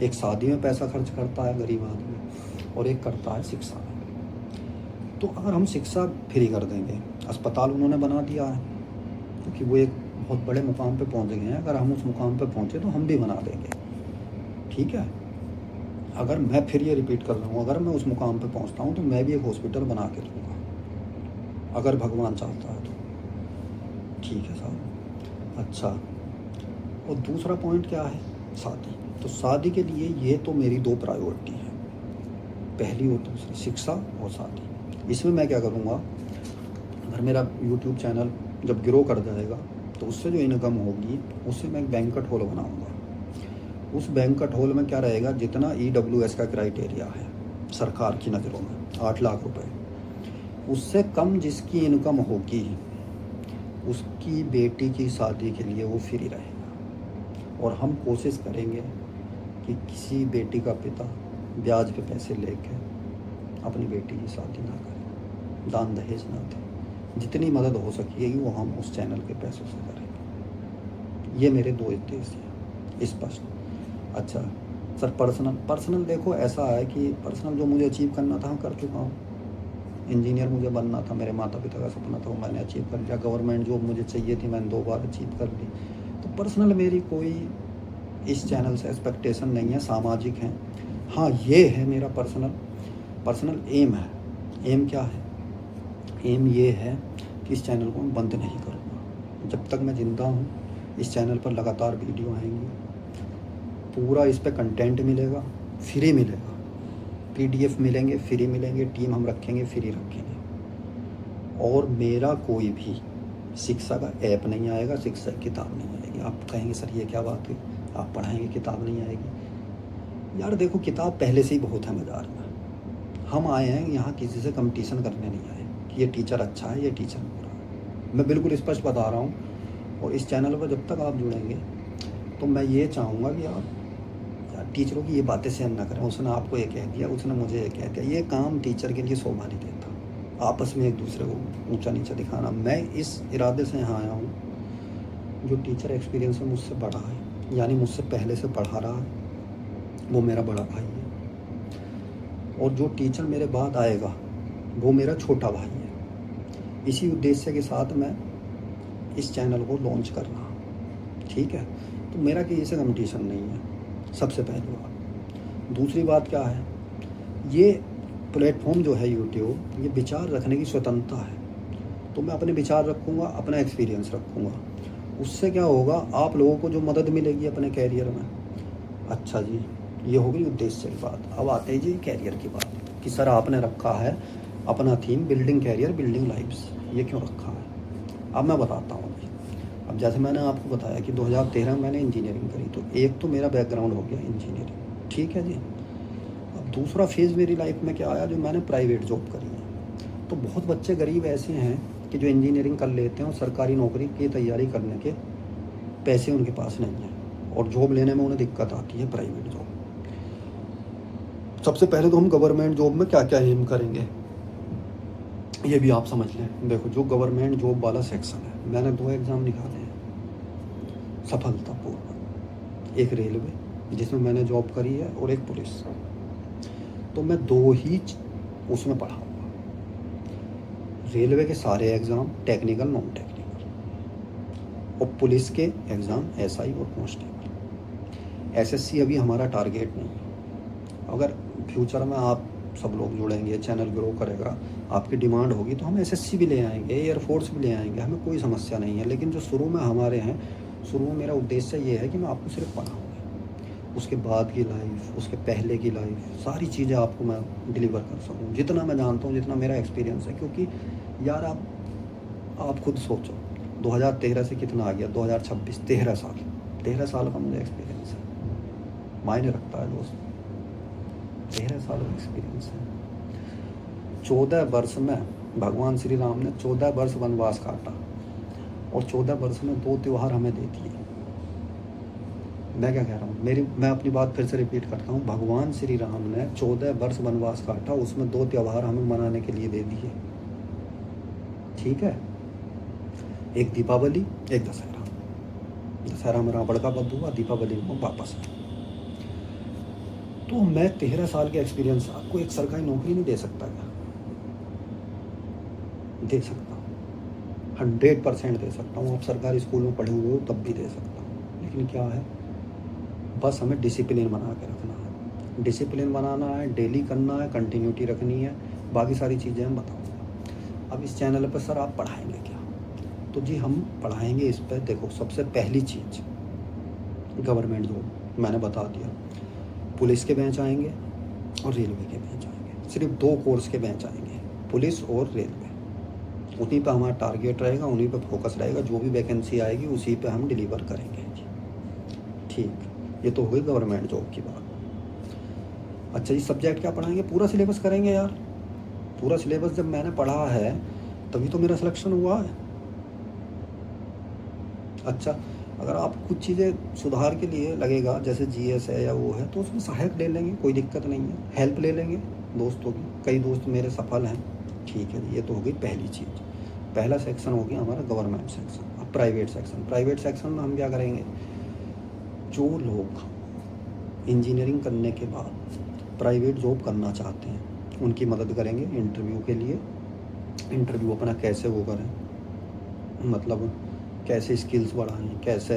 एक शादी में पैसा खर्च करता है गरीब आदमी, और एक करता है शिक्षा में। तो अगर हम शिक्षा फ्री कर देंगे, अस्पताल उन्होंने बना दिया है क्योंकि वो एक बहुत बड़े मुकाम पे पहुंच गए हैं, अगर हम उस मुकाम पे पहुंचे तो हम भी बना देंगे। ठीक है, अगर मैं फिर ये रिपीट कर रहा हूँ, अगर मैं उस मुकाम पे पहुंचता हूँ तो मैं भी एक हॉस्पिटल बना के दूँगा, अगर भगवान चाहता है तो। ठीक है साहब। अच्छा, और दूसरा पॉइंट क्या है? शादी। तो शादी के लिए ये तो मेरी दो प्रायोरिटी है, पहली और दूसरी, शिक्षा और शादी। इसमें मैं क्या करूँगा, अगर मेरा यूट्यूब चैनल जब ग्रो कर जाएगा तो उससे जो इनकम होगी उससे मैं एक बैंक्वेट हॉल बनाऊँगा। उस बैंक्वेट हॉल में क्या रहेगा, जितना EWS का क्राइटेरिया है सरकार की नज़रों में 8 लाख रुपए, उससे कम जिसकी इनकम होगी उसकी बेटी की शादी के लिए वो फ्री रहेगा। और हम कोशिश करेंगे कि किसी बेटी का पिता ब्याज पे पैसे लेके अपनी बेटी की शादी ना करे, दान दहेज ना दे। जितनी मदद हो सकेगी वो हम उस चैनल के पैसों से करेंगे। ये मेरे दो उद्देश्य हैं स्पष्ट। अच्छा सर, पर्सनल देखो ऐसा है कि पर्सनल जो मुझे अचीव करना था कर चुका हूँ। इंजीनियर मुझे बनना था, मेरे माता पिता का सपना था, वो मैंने अचीव कर लिया। गवर्नमेंट जॉब मुझे चाहिए थी, मैंने 2 बार अचीव कर ली। तो पर्सनल मेरी कोई इस चैनल से एक्सपेक्टेशन नहीं है, सामाजिक है। हाँ, ये है मेरा पर्सनल एम है। एम क्या है? एम ये है कि इस चैनल को मैं बंद नहीं करूँगा। जब तक मैं ज़िंदा हूँ इस चैनल पर लगातार वीडियो आएंगी, पूरा इस पर कंटेंट मिलेगा, फ्री मिलेगा, PDF मिलेंगे, फ्री मिलेंगे, टीम हम रखेंगे, फ्री रखेंगे। और मेरा कोई भी शिक्षा का ऐप नहीं आएगा, शिक्षा की किताब नहीं आएगी। आप कहेंगे सर ये क्या बात है, आप पढ़ाएंगे किताब नहीं आएगी? यार देखो, किताब पहले से ही बहुत है बाजार में। हम आए हैं यहाँ किसी से कंपटीशन करने नहीं आए कि ये टीचर अच्छा है, ये टीचर बुरा है। मैं बिल्कुल स्पष्ट बता रहा हूँ। और इस चैनल पर जब तक आप जुड़ेंगे तो मैं ये चाहूँगा कि आप टीचरों की ये बातें शेयर ना करें, उसने आपको ये कह दिया, उसने मुझे ये कह दिया। ये काम टीचर के लिए शोभा नहीं देता, आपस में एक दूसरे को ऊंचा नीचा दिखाना। मैं इस इरादे से यहाँ आया हूँ, जो टीचर एक्सपीरियंस में मुझसे बड़ा है, यानी मुझसे पहले से पढ़ा रहा है, वो मेरा बड़ा भाई है। और जो टीचर मेरे बाद आएगा वो मेरा छोटा भाई है। इसी उद्देश्य के साथ मैं इस चैनल को लॉन्च कर रहा हूँ। ठीक है, तो मेरा किसी से कंपटीशन नहीं है, सबसे पहली बात। दूसरी बात क्या है, ये प्लेटफॉर्म जो है यूट्यूब, ये विचार रखने की स्वतंत्रता है। तो मैं अपने विचार रखूँगा, अपना एक्सपीरियंस रखूँगा। उससे क्या होगा, आप लोगों को जो मदद मिलेगी अपने कैरियर में। अच्छा जी, ये हो गई उद्देश्य की बात। अब आते हैं जी कैरियर की बात कि सर आपने रखा है अपना theme building career building lifes, ये क्यों रखा है? अब मैं बताता हूँ। अब जैसे मैंने आपको बताया कि 2013 में मैंने इंजीनियरिंग करी, तो एक तो मेरा बैकग्राउंड हो गया इंजीनियरिंग। ठीक है जी। अब दूसरा फेज़ मेरी लाइफ में क्या आया, जो मैंने प्राइवेट जॉब करी है। तो बहुत बच्चे गरीब ऐसे हैं कि जो इंजीनियरिंग कर लेते हैं और सरकारी नौकरी की तैयारी करने के पैसे उनके पास नहीं है, और जॉब लेने में उन्हें दिक्कत आती है, प्राइवेट जॉब। सबसे पहले तो हम गवर्नमेंट जॉब में क्या क्या एम करेंगे, ये भी आप समझ लें। देखो, जो गवर्नमेंट जॉब वाला सेक्शन है, मैंने 2 एग्ज़ाम निकाले हैं सफलतापूर्वक। एक रेलवे जिसमें मैंने जॉब करी है और एक पुलिस। तो मैं 2 ही उसमें पढ़ा हुआ। रेलवे के सारे एग्ज़ाम टेक्निकल, नॉन टेक्निकल, और पुलिस के एग्ज़ाम एसआई और कांस्टेबल। एसएससी अभी हमारा टारगेट नहीं है। अगर फ्यूचर में आप सब लोग जुड़ेंगे, चैनल ग्रो करेगा, आपकी डिमांड होगी, तो हम एसएससी भी ले आएंगे, एयरफोर्स भी ले आएंगे, हमें कोई समस्या नहीं है। लेकिन जो शुरू में हमारे हैं, शुरू में मेरा उद्देश्य ये है कि मैं आपको सिर्फ पढ़ाऊँगा। उसके बाद की लाइफ, उसके पहले की लाइफ, सारी चीज़ें आपको मैं डिलीवर कर सकूँ, जितना मैं जानता हूँ, जितना मेरा एक्सपीरियंस है। क्योंकि यार आप खुद सोचो, 2013 से कितना आ गया, 2026, 13 साल का मुझे एक्सपीरियंस है। मायने रखता है दोस्त, 13 साल का एक्सपीरियंस है। 14 वर्ष में भगवान श्री राम ने 14 वर्ष वनवास काटा, और 14 वर्ष में 2 त्यौहार हमें दे दिए। मैं क्या कह रहा हूँ, मैं अपनी बात फिर से रिपीट करता हूँ। भगवान श्री राम ने 14 वर्ष वनवास काटा, उसमें 2 त्यौहार हमें मनाने के लिए दे दिए। ठीक है, एक दीपावली, एक दशहरा। दशहरा में रावण का वध हुआ, दीपावली में वापस आए। तो मैं 13 साल के एक्सपीरियंस आपको एक सरकारी नौकरी नहीं दे सकता क्या? दे सकता हूँ, 100% दे सकता हूँ। आप सरकारी स्कूल में पढ़े हुए हो तब भी दे सकता हूँ। लेकिन क्या है, बस हमें डिसिप्लिन बना के रखना है। डिसिप्लिन बनाना है, डेली करना है, कंटिन्यूटी रखनी है। बाकी सारी चीज़ें हम बताऊँगा। अब इस चैनल पर सर आप पढ़ाएंगे क्या? तो जी हम पढ़ाएंगे इस पर। देखो, सबसे पहली चीज़ गवर्नमेंट जॉब मैंने बता दिया। पुलिस के बेंच आएंगे और रेलवे के बेंच आएंगे। सिर्फ 2 कोर्स के बेंच आएंगे, पुलिस और रेलवे। उन्हीं पर हमारा टारगेट रहेगा, उन्हीं पर फोकस रहेगा। जो भी वैकेंसी आएगी उसी पे हम डिलीवर करेंगे जी। ठीक, ये तो हो गई गवर्नमेंट जॉब की बात। अच्छा जी, सब्जेक्ट क्या पढ़ाएंगे? पूरा सिलेबस करेंगे यार। पूरा सिलेबस जब मैंने पढ़ा है तभी तो मेरा सिलेक्शन हुआ है। अच्छा, अगर आप कुछ चीज़ें सुधार के लिए लगेगा, जैसे जीएस है या वो है, तो उसमें सहायक ले लेंगे, कोई दिक्कत नहीं है। हेल्प ले लेंगे दोस्तों की, कई दोस्त मेरे सफल हैं। ठीक है, ये तो हो गई पहली चीज़। पहला सेक्शन हो गया हमारा गवर्नमेंट सेक्शन। अब प्राइवेट सेक्शन। प्राइवेट सेक्शन में हम क्या करेंगे, जो लोग इंजीनियरिंग करने के बाद प्राइवेट जॉब करना चाहते हैं उनकी मदद करेंगे इंटरव्यू के लिए। इंटरव्यू अपना कैसे वो करें, मतलब कैसे स्किल्स बढ़ाएं, कैसे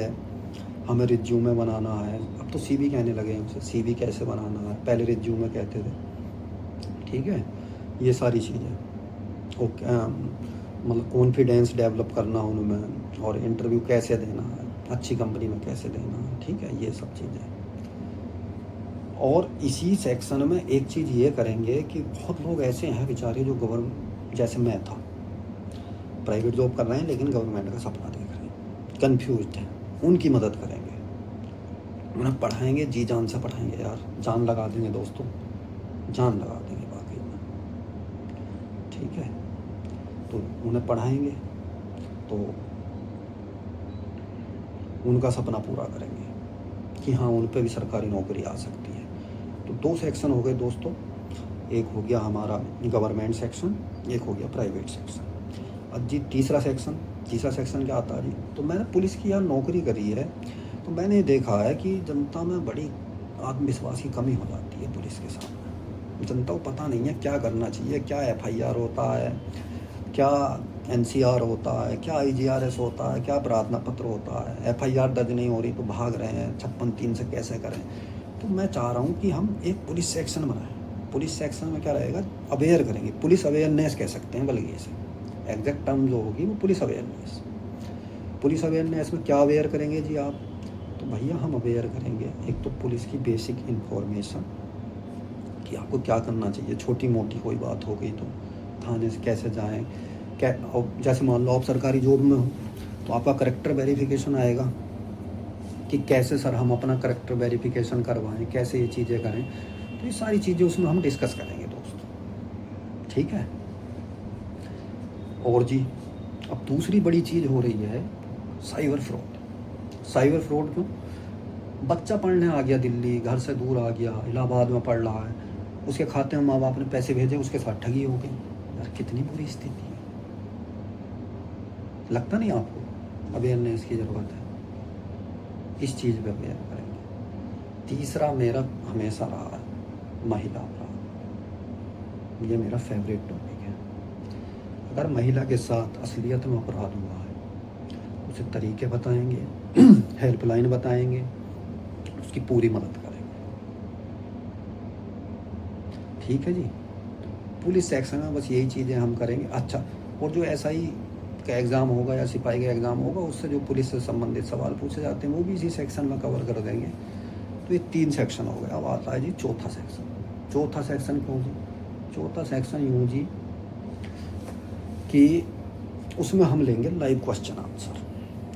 हमें रिज्यूमे बनाना है। अब तो सीवी कहने लगे हैं उसे, सीवी कैसे बनाना है, पहले रिज्यूमे कहते थे। ठीक है, ये सारी चीज़ें। ओके, मतलब कॉन्फिडेंस डेवलप करना उनमें, और इंटरव्यू कैसे देना है, अच्छी कंपनी में कैसे देना है। ठीक है, ये सब चीज़ें। और इसी सेक्शन में एक चीज़ ये करेंगे कि बहुत लोग ऐसे हैं बेचारे जो जैसे मैं था, प्राइवेट जॉब कर रहे हैं लेकिन गवर्नमेंट का सपना देख रहे हैं, कन्फ्यूज्ड हैं। उनकी मदद करेंगे, उन्हें पढ़ाएंगे, जी जान से पढ़ाएंगे यार। जान लगा देंगे दोस्तों, जान लगा देंगे वाकई में। ठीक है, तो उन्हें पढ़ाएंगे तो उनका सपना पूरा करेंगे कि हाँ, उन पर भी सरकारी नौकरी आ सकती है। तो 2 सेक्शन हो गए दोस्तों। एक हो गया हमारा गवर्नमेंट सेक्शन, एक हो गया प्राइवेट सेक्शन। अब जी तीसरा सेक्शन क्या आता है जी? तो मैंने पुलिस की यार नौकरी करी है, तो मैंने देखा है कि जनता में बड़ी आत्मविश्वास की कमी हो जाती है पुलिस के सामने। जनता को पता नहीं है क्या करना चाहिए, क्या एफआईआर होता है, क्या एनसीआर होता है, क्या आईजीआरएस होता है, क्या प्रार्थना पत्र होता है। एफआईआर दर्ज नहीं हो रही तो भाग रहे हैं, 56(3) से कैसे करें। तो मैं चाह रहा हूँ कि हम एक पुलिस सेक्शन बनाएं। पुलिस सेक्शन में क्या रहेगा, अवेयर करेंगे, पुलिस अवेयरनेस कह सकते हैं, बल्कि इसे एग्जैक्ट टर्म जो होगी वो पुलिस अवेयरनेस। पुलिस अवेयरनेस में क्या अवेयर करेंगे जी आप? तो भैया हम अवेयर करेंगे एक तो पुलिस की बेसिक इन्फॉर्मेशन कि आपको क्या करना चाहिए। छोटी मोटी कोई बात हो गई तो थाने से कैसे जाएं, क्या, जैसे मान लो आप सरकारी जॉब में हो तो आपका करेक्टर वेरिफिकेशन आएगा कि कैसे सर हम अपना करेक्टर वेरिफिकेशन करवाएं, कैसे ये चीज़ें करें। तो ये सारी चीज़ें उसमें हम डिस्कस करेंगे दोस्तों। ठीक है, और जी अब दूसरी बड़ी चीज़ हो रही है साइबर फ्रॉड। साइबर फ्रॉड क्यों? बच्चा पढ़ने आ गया दिल्ली, घर से दूर आ गया, इलाहाबाद में पढ़ रहा है, उसके खाते में माँ बाप ने पैसे भेजे, उसके साथ ठगी हो गई। यार कितनी बुरी स्थिति है। लगता नहीं आपको अवेयरनेस की ज़रूरत है? इस चीज़ पे अवेयर करेंगे। तीसरा मेरा हमेशा रहा है महिला अपराध। ये मेरा फेवरेट टॉपिक है। अगर महिला के साथ असलियत में अपराध हुआ है, उसे तरीके बताएंगे, हेल्पलाइन बताएंगे, उसकी पूरी मदद करेंगे। ठीक है जी। पुलिस सेक्शन में बस यही चीज़ें हम करेंगे। अच्छा, और जो SI का एग्ज़ाम होगा या सिपाही का एग्ज़ाम होगा, उससे जो पुलिस से संबंधित सवाल पूछे जाते हैं वो भी इसी सेक्शन में कवर कर देंगे। तो ये 3 सेक्शन हो गया। अब आता है जी चौथा सेक्शन। चौथा सेक्शन क्यों जी? चौथा सेक्शन यूँ जी कि उसमें हम लेंगे लाइव क्वेश्चन आंसर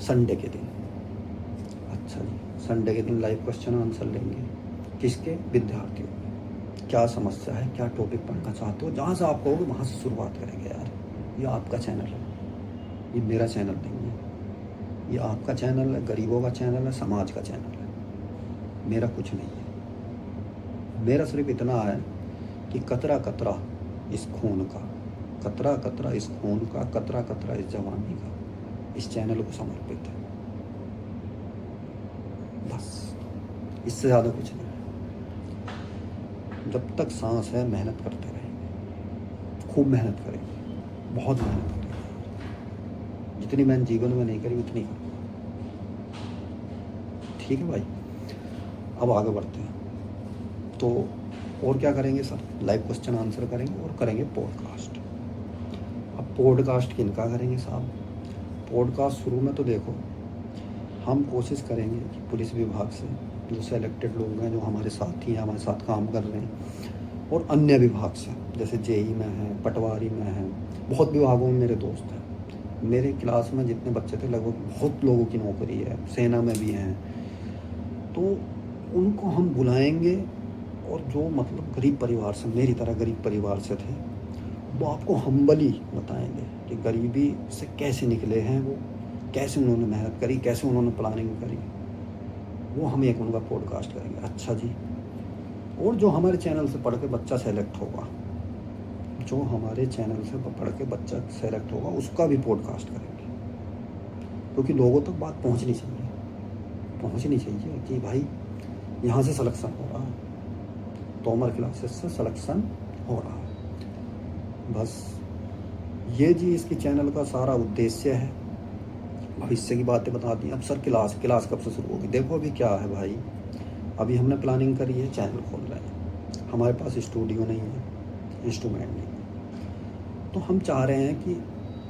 संडे के दिन। अच्छा जी, संडे के दिन लाइव क्वेश्चन आंसर लेंगे। किसके? विद्यार्थियों के। क्या समस्या है, क्या टॉपिक पढ़ना चाहते हो, जहाँ से आप कहोगे वहाँ से शुरुआत करेंगे। यार ये आपका चैनल है, ये मेरा चैनल नहीं है। ये आपका चैनल है, गरीबों का चैनल है, समाज का चैनल है। मेरा कुछ नहीं है। मेरा सिर्फ इतना है कि कतरा कतरा इस खून का, कतरा कतरा इस खून का, कतरा कतरा इस जवानी का, इस चैनल को समर्पित है। बस, इससे ज़्यादा कुछ नहीं। जब तक सांस है मेहनत करते रहेंगे, खूब मेहनत करेंगे, बहुत मेहनत करेंगे। जितनी मैंने जीवन में नहीं करी उतनी करूँगा। ठीक है भाई, अब आगे बढ़ते हैं। तो और क्या करेंगे सर? लाइव क्वेश्चन आंसर करेंगे और करेंगे पॉडकास्ट। अब पॉडकास्ट किनका करेंगे साहब? पॉडकास्ट शुरू में तो देखो हम कोशिश करेंगे कि पुलिस विभाग से जो सेलेक्टेड लोग हैं, जो हमारे साथी हैं, हमारे साथ काम कर रहे हैं, और अन्य विभाग से जैसे JEE में हैं, पटवारी में हैं, बहुत विभागों में मेरे दोस्त हैं। मेरे क्लास में जितने बच्चे थे लगभग बहुत लोगों की नौकरी है, सेना में भी हैं। तो उनको हम बुलाएंगे और जो मतलब गरीब परिवार से, मेरी तरह गरीब परिवार से थे, वो आपको हम्बली बताएंगे कि गरीबी से कैसे निकले हैं वो, कैसे उन्होंने मेहनत करी, कैसे उन्होंने प्लानिंग करी। वो हम एक उनका पॉडकास्ट करेंगे। अच्छा जी, और जो हमारे चैनल से पढ़ के बच्चा सेलेक्ट होगा, जो हमारे चैनल से पढ़ के बच्चा सेलेक्ट होगा, उसका भी पॉडकास्ट करेंगे। क्योंकि लोगों तक बात पहुंचनी चाहिए कि भाई यहाँ से सिलेक्शन हो रहा है, तोमर क्लासेस से सिलेक्शन हो रहा है। बस ये जी इसकी चैनल का सारा उद्देश्य है। भविष्य की बातें बता दी। अब सर क्लास कब से शुरू होगी? देखो अभी क्या है भाई, अभी हमने प्लानिंग करी है, चैनल खोल रहे हैं, हमारे पास स्टूडियो नहीं है, इंस्ट्रूमेंट नहीं है। तो हम चाह रहे हैं कि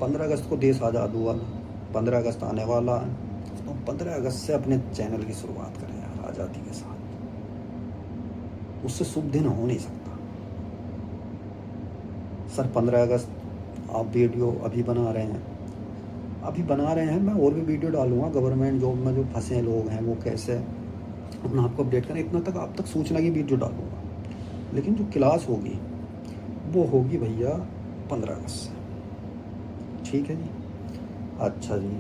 15 अगस्त को देश आज़ाद हुआ ना, 15 अगस्त आने वाला है, तो 15 अगस्त से अपने चैनल की शुरुआत करें यार, आज़ादी के साथ। उससे शुभ दिन हो नहीं सकता। सर 15 अगस्त आप वीडियो अभी बना रहे हैं, मैं और भी वीडियो डालूंगा। गवर्नमेंट जॉब में जो फंसे लोग हैं वो कैसे अपना आपको अपडेट करें, इतना तक आप तक सूचना की वीडियो डालूंगा। लेकिन जो क्लास होगी वो होगी भैया 15 अगस्त से। ठीक है जी। अच्छा जी,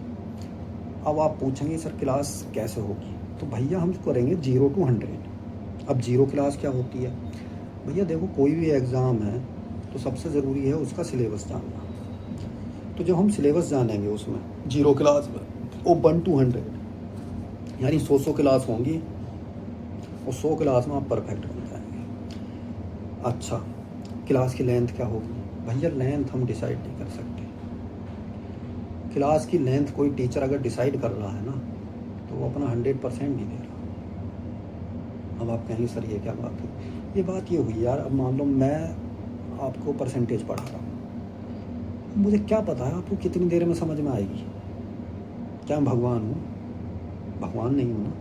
अब आप पूछेंगे सर क्लास कैसे होगी? तो भैया हम करेंगे 0 to 100। अब 0 क्लास क्या होती है भैया? देखो कोई भी एग्ज़ाम है तो सबसे ज़रूरी है उसका सिलेबस जानना। तो जब हम सिलेबस जानेंगे उसमें 0 क्लास में, वो 1 to 100 यानी 100 क्लास होंगी, और 100 क्लास में आप परफेक्ट बन जाएंगे। अच्छा, क्लास की लेंथ क्या होगी? भैया लेंथ हम डिसाइड नहीं कर सकते। क्लास की लेंथ कोई टीचर अगर डिसाइड कर रहा है ना, तो वो अपना 100% नहीं दे रहा। अब आप कहेंगे सर ये क्या बात है? ये बात ये हुई यार, अब मान लो मैं आपको परसेंटेज पढ़ा रहा हूँ, मुझे क्या पता है आपको कितनी देर में समझ में आएगी? क्या मैं भगवान हूँ? भगवान नहीं हूँ ना।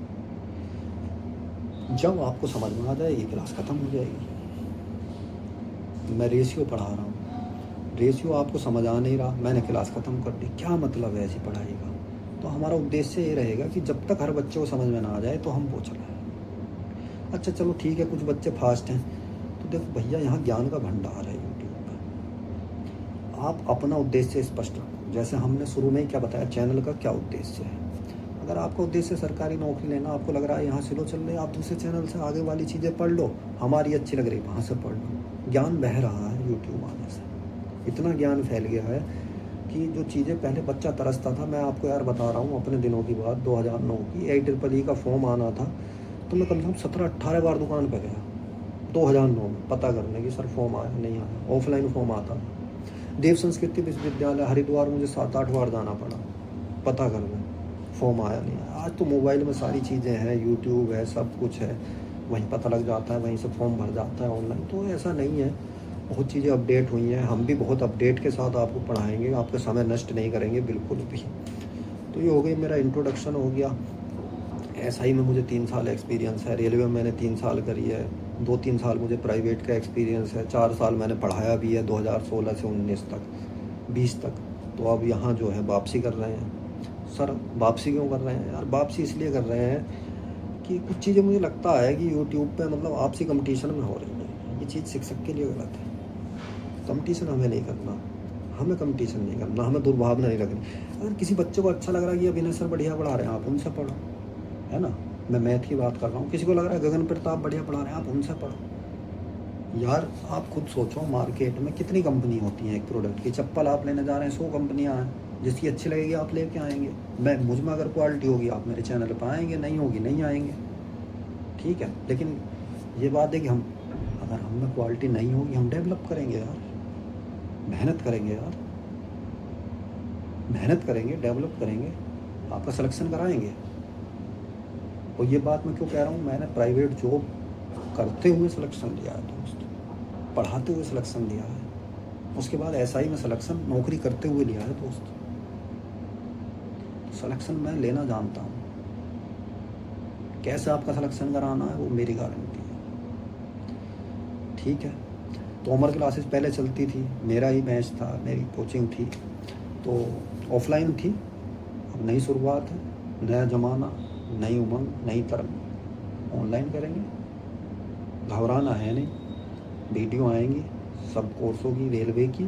जब आपको समझ में आ जाएगी क्लास ख़त्म हो जाएगी। मैं रेशियो पढ़ा रहा हूँ, रेशियो आपको समझ आ नहीं रहा, मैंने क्लास ख़त्म कर दी, क्या मतलब है ऐसी पढ़ाई का? तो हमारा उद्देश्य ये रहेगा कि जब तक हर बच्चे को समझ में ना आ जाए तो हम वो चलाएं। अच्छा चलो ठीक है, कुछ बच्चे फास्ट हैं, तो देखो भैया यहाँ ज्ञान का भंडार है यूट्यूब पर। आप अपना उद्देश्य स्पष्ट रखो। जैसे हमने शुरू में ही क्या बताया, चैनल का क्या उद्देश्य है। अगर आपका उद्देश्य सरकारी नौकरी लेना, आपको लग रहा है यहाँ स्लो चल रहे हैं, आप दूसरे चैनल से आगे वाली चीज़ें पढ़ लो, हमारी अच्छी लग रही वहाँ से पढ़ लो। ज्ञान बह रहा है यूट्यूब आने से, इतना ज्ञान फैल गया है कि जो चीज़ें पहले बच्चा तरसता था, मैं आपको यार बता रहा हूँ अपने दिनों की बात, 2009 की, AEEE का फॉर्म आना था तो मैं कम से कम 17-18 बार दुकान पर गया 2009 में पता करने की सर फॉर्म आया नहीं आया। ऑफलाइन फॉर्म आता था। देव संस्कृति विश्वविद्यालय हरिद्वार मुझे 7-8 बार जाना पड़ा पता करने, फॉर्म आया नहीं आया। आज तो मोबाइल में सारी चीज़ें हैं, यूट्यूब है, सब कुछ है, वहीं पता लग जाता है, वहीं से फॉर्म भर जाता है ऑनलाइन। तो ऐसा नहीं है, बहुत चीज़ें अपडेट हुई हैं, हम भी बहुत अपडेट के साथ आपको पढ़ाएंगे, आपका समय नष्ट नहीं करेंगे बिल्कुल भी। तो ये हो गई, मेरा इंट्रोडक्शन हो गया। SI में मुझे 3 साल एक्सपीरियंस है, रेलवे में मैंने 3 साल करी है, 2-3 साल मुझे प्राइवेट का एक्सपीरियंस है, 4 साल मैंने पढ़ाया भी है 2016 से 19 तक 20 तक। तो अब यहाँ जो है वापसी कर रहे हैं। सर वापसी क्यों कर रहे हैं यार? वापसी इसलिए कर रहे हैं कि कुछ चीज़ें मुझे लगता है कि यूट्यूब पे मतलब आपसी कंपटीशन में हो रही है। ये चीज़ शिक्षक के लिए गलत है। कंपटीशन हमें नहीं करना, हमें कंपटीशन नहीं करना, हमें दुर्भावना नहीं रखनी। अगर किसी बच्चे को अच्छा लग रहा है कि अभिनय सर बढ़िया पढ़ा रहे हैं, आप उनसे पढ़ो, है ना। मैं मैथ की बात कर रहा हूँ, किसी को लग रहा है गगन प्रताप बढ़िया पढ़ा रहे हैं, आप उनसे पढ़ो। यार आप खुद सोचो, मार्केट में कितनी कंपनी होती हैं एक प्रोडक्ट की। चप्पल आप लेने जा रहे हैं, 100 कंपनियाँ हैं, जिसकी अच्छी लगेगी आप लेके आएंगे। मैं मुझ में अगर क्वालिटी होगी आप मेरे चैनल पर आएंगे, नहीं होगी नहीं आएंगे, ठीक है। लेकिन ये बात है कि हम अगर हम में क्वालिटी नहीं होगी, हम डेवलप करेंगे यार, मेहनत करेंगे यार, मेहनत करेंगे, डेवलप करेंगे, आपका सिलेक्शन कराएंगे। और ये बात मैं क्यों कह रहा हूँ, मैंने प्राइवेट जॉब करते हुए सिलेक्शन लिया है दोस्त, पढ़ाते हुए सिलेक्शन लिया है, उसके बाद SI में सिलेक्शन नौकरी करते हुए लिया है दोस्त। सिलेक्शन मैं लेना जानता हूँ, कैसे आपका सिलेक्शन कराना है वो मेरी गारंटी है, ठीक है। तो अमर क्लासेस पहले चलती थी, मेरा ही बैच था, मेरी कोचिंग थी, तो ऑफलाइन थी। अब नई शुरुआत है, नया ज़माना, नई उमंग, नई तरंग, ऑनलाइन करेंगे, घबराना है नहीं। वीडियो आएंगी सब कोर्सों की, रेलवे की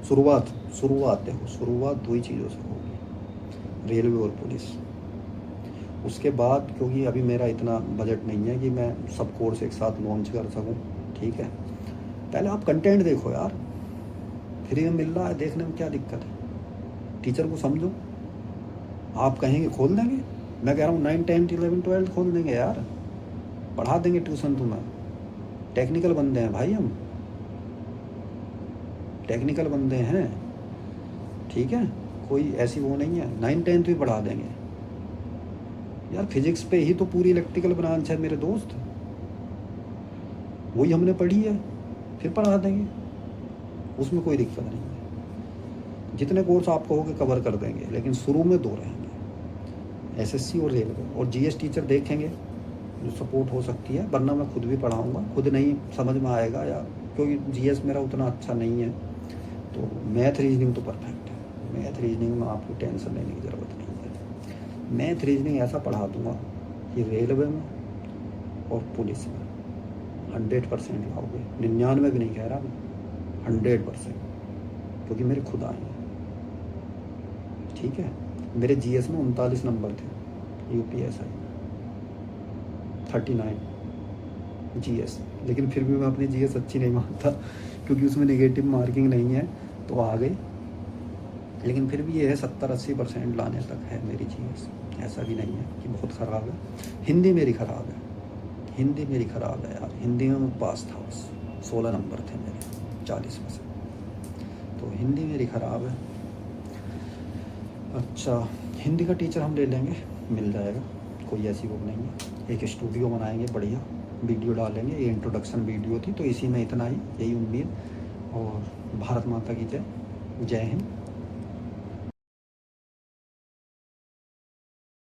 शुरुआत देखो, शुरुआत 2 ही चीज़ों से होगी, रेलवे और पुलिस। उसके बाद क्योंकि अभी मेरा इतना बजट नहीं है कि मैं सब कोर्स एक साथ लॉन्च कर सकूं, ठीक है। पहले आप कंटेंट देखो यार, फ्री में मिल रहा है, देखने में क्या दिक्कत है। टीचर को समझो, आप कहेंगे खोल देंगे, मैं कह रहा हूँ 9, 10, 11, 12 खोल देंगे यार, पढ़ा देंगे ट्यूशन तुम्हें। टेक्निकल बंदे हैं भाई, हम टेक्निकल बंदे हैं, ठीक है, कोई ऐसी वो नहीं है। 9, 10 भी पढ़ा देंगे यार। फिजिक्स पे ही तो पूरी इलेक्ट्रिकल ब्रांच है मेरे दोस्त, वही हमने पढ़ी है, फिर पढ़ा देंगे, उसमें कोई दिक्कत नहीं है। जितने कोर्स आप कहोगे कवर कर देंगे, लेकिन शुरू में 2 रहेंगे, SSC और रेलवे। और GS टीचर देखेंगे जो सपोर्ट हो सकती है, वरना मैं खुद भी पढ़ाऊँगा। खुद नहीं समझ में आएगा या क्योंकि GS मेरा उतना अच्छा नहीं है, तो मैथ रीजनिंग तो परफेक्ट है। मैथ रीजनिंग में आपको टेंशन लेने की ज़रूरत नहीं है। मैथ रीजनिंग ऐसा पढ़ा दूँगा कि रेलवे में और पुलिस में 100% लाओगे। 99 भी नहीं कह रहा मैं, 100%, क्योंकि मेरे खुद आए हैं, ठीक है। मेरे GS में 39 नंबर थे, UPSI 39 GS, लेकिन फिर भी मैं अपनी GS अच्छी नहीं मानता क्योंकि उसमें नेगेटिव मार्किंग नहीं है, तो आ गई। लेकिन फिर भी ये है 70-80% लाने तक है मेरी GS, ऐसा भी नहीं है कि बहुत ख़राब है। हिंदी मेरी ख़राब है, हिंदी मेरी ख़राब है यार। हिंदी में मैं पास था, बस 16 नंबर थे मेरे 40%, तो हिंदी मेरी ख़राब है। अच्छा, हिंदी का टीचर हम ले लेंगे, मिल जाएगा, कोई ऐसी वो नहीं है। एक स्टूडियो बनाएंगे, बढ़िया वीडियो डालेंगे। ये इंट्रोडक्शन वीडियो थी, तो इसी में इतना ही, यही उम्मीद। और भारत माता की जय, जय हिंद।